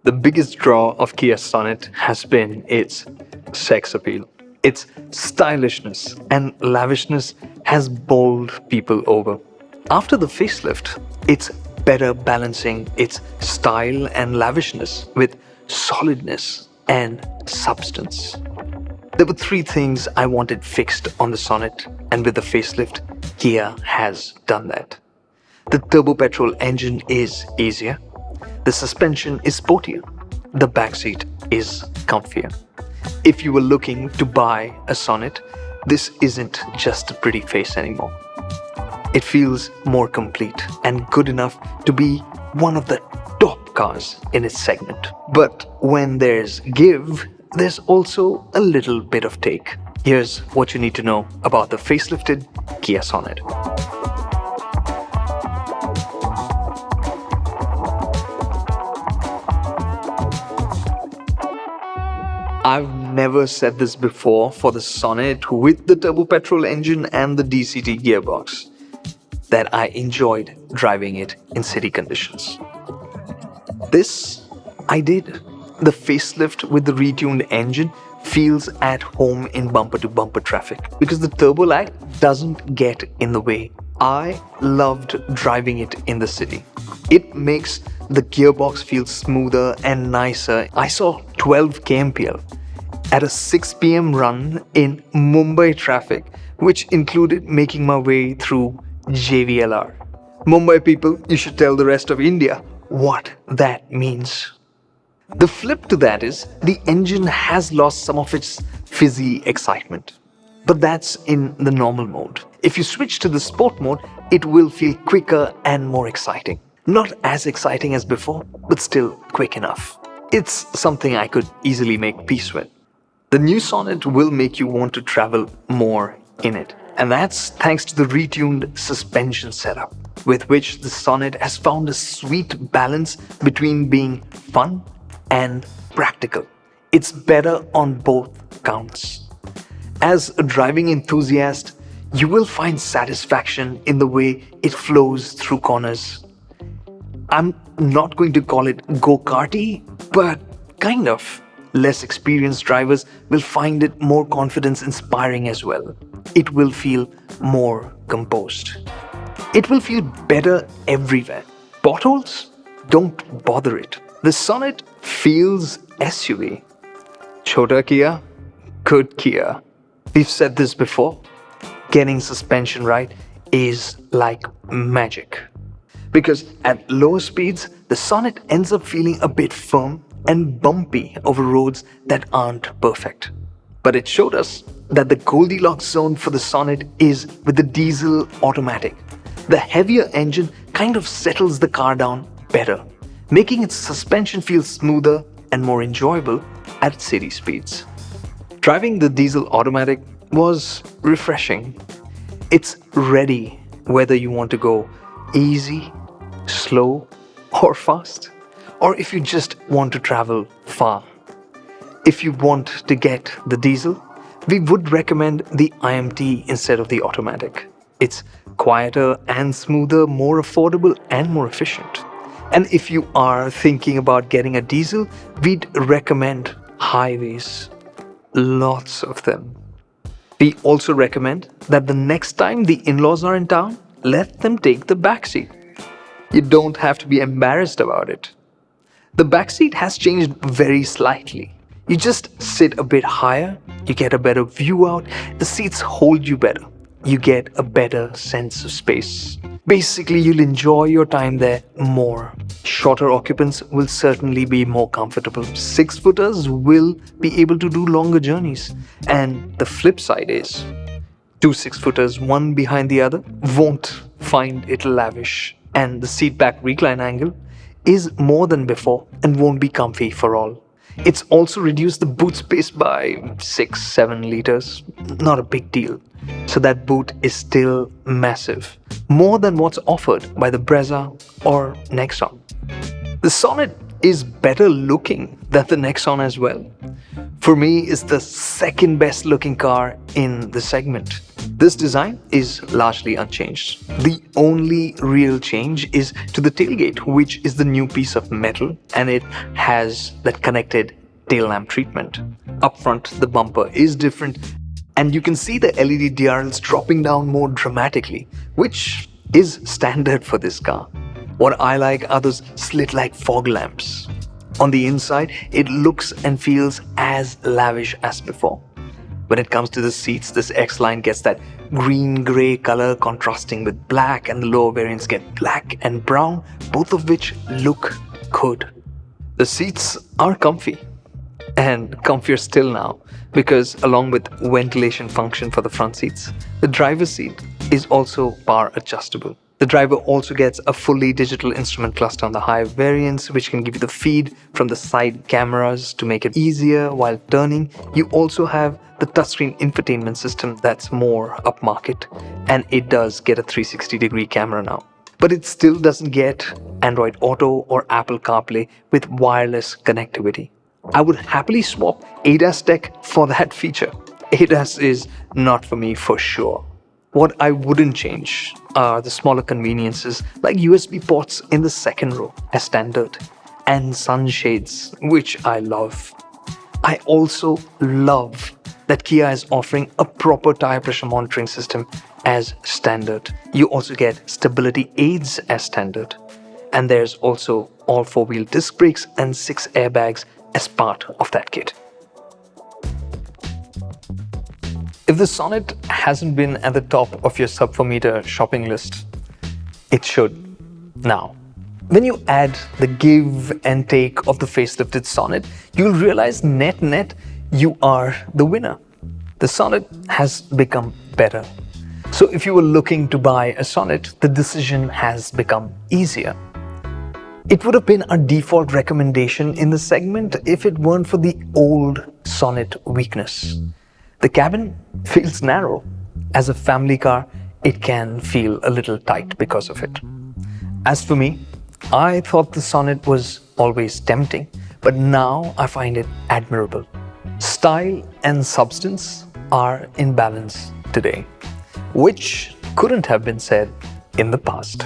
The biggest draw of Kia Sonet has been its sex appeal. Its stylishness and lavishness has bowled people over. After the facelift, it's better balancing its style and lavishness with solidness and substance. There were three things I wanted fixed on the Sonet, and with the facelift, Kia has done that. The turbo petrol engine is easier, the suspension is sportier, the backseat is comfier. If you were looking to buy a Sonet, this isn't just a pretty face anymore. It feels more complete and good enough to be one of the top cars in its segment. But when there's give, there's also a little bit of take. Here's what you need to know about the facelifted Kia Sonet. I've never said this before for the Sonet with the turbo petrol engine and the DCT gearbox, that I enjoyed driving it in city conditions. This I did. The facelift with the retuned engine feels at home in bumper-to-bumper traffic because the turbo lag doesn't get in the way. I loved driving it in the city. It makes the gearbox feel smoother and nicer. I saw 12 kmpl at a 6 p.m. run in Mumbai traffic, which included making my way through JVLR. Mumbai people, you should tell the rest of India what that means. The flip to that is the engine has lost some of its fizzy excitement. But that's in the normal mode. If you switch to the sport mode, it will feel quicker and more exciting. Not as exciting as before, but still quick enough. It's something I could easily make peace with. The new Sonet will make you want to travel more in it. And that's thanks to the retuned suspension setup, with which the Sonet has found a sweet balance between being fun and practical. It's better on both counts. As a driving enthusiast, you will find satisfaction in the way it flows through corners. I'm not going to call it go-karty, but kind of. Less experienced drivers will find it more confidence-inspiring as well. It will feel more composed. It will feel better everywhere. Potholes? Don't bother it. The Sonet feels SUV. Chota Kia, good Kia. We've said this before. Getting suspension right is like magic. Because at lower speeds, the Sonet ends up feeling a bit firm and bumpy over roads that aren't perfect. But it showed us that the Goldilocks zone for the Sonet is with the diesel automatic. The heavier engine kind of settles the car down better, making its suspension feel smoother and more enjoyable at city speeds. Driving the diesel automatic was refreshing. It's ready whether you want to go easy, slow, or fast, or if you just want to travel far. If you want to get the diesel, we would recommend the IMT instead of the automatic. It's quieter and smoother, more affordable and more efficient. And if you are thinking about getting a diesel, we'd recommend highways. Lots of them. We also recommend that the next time the in-laws are in town, let them take the backseat. You don't have to be embarrassed about it. The backseat has changed very slightly. You just sit a bit higher, you get a better view out, the seats hold you better. You get a better sense of space. Basically, you'll enjoy your time there more. Shorter occupants will certainly be more comfortable. 6-footers will be able to do longer journeys. And the flip side is, 2 6-footers, one behind the other, won't find it lavish. And the seat back recline angle is more than before and won't be comfy for all. It's also reduced the boot space by 6-7 liters. Not a big deal. So that boot is still massive. More than what's offered by the Brezza or Nexon. The Sonet is better looking than the Nexon as well. For me, it's the second best looking car in the segment. This design is largely unchanged. The only real change is to the tailgate, which is the new piece of metal, and it has that connected tail lamp treatment. Up front, the bumper is different, and you can see the LED DRLs dropping down more dramatically, which is standard for this car. What I like are those slit-like fog lamps. On the inside, it looks and feels as lavish as before. When it comes to the seats, this X-Line gets that green-grey color contrasting with black, and the lower variants get black and brown, both of which look good. The seats are comfy, and comfier still now, because along with ventilation function for the front seats, the driver's seat is also power adjustable. The driver also gets a fully digital instrument cluster on the higher variants, which can give you the feed from the side cameras to make it easier while turning. You also have the touchscreen infotainment system that's more upmarket, and it does get a 360-degree camera now. But it still doesn't get Android Auto or Apple CarPlay with wireless connectivity. I would happily swap ADAS tech for that feature. ADAS is not for me for sure. What I wouldn't change are the smaller conveniences like USB ports in the second row as standard, and sunshades, which I love. I also love that Kia is offering a proper tire pressure monitoring system as standard. You also get stability aids as standard. And there's also all 4-wheel disc brakes and 6 airbags as part of that kit. If the Sonet hasn't been at the top of your sub-4 meter shopping list, it should now. When you add the give and take of the facelifted Sonet, you'll realize net, you are the winner. The Sonet has become better. So if you were looking to buy a Sonet, the decision has become easier. It would have been a default recommendation in the segment if it weren't for the old Sonet weakness. The cabin feels narrow. As a family car, it can feel a little tight because of it. As for me, I thought the Sonet was always tempting, but now I find it admirable. Style and substance are in balance today, which couldn't have been said in the past.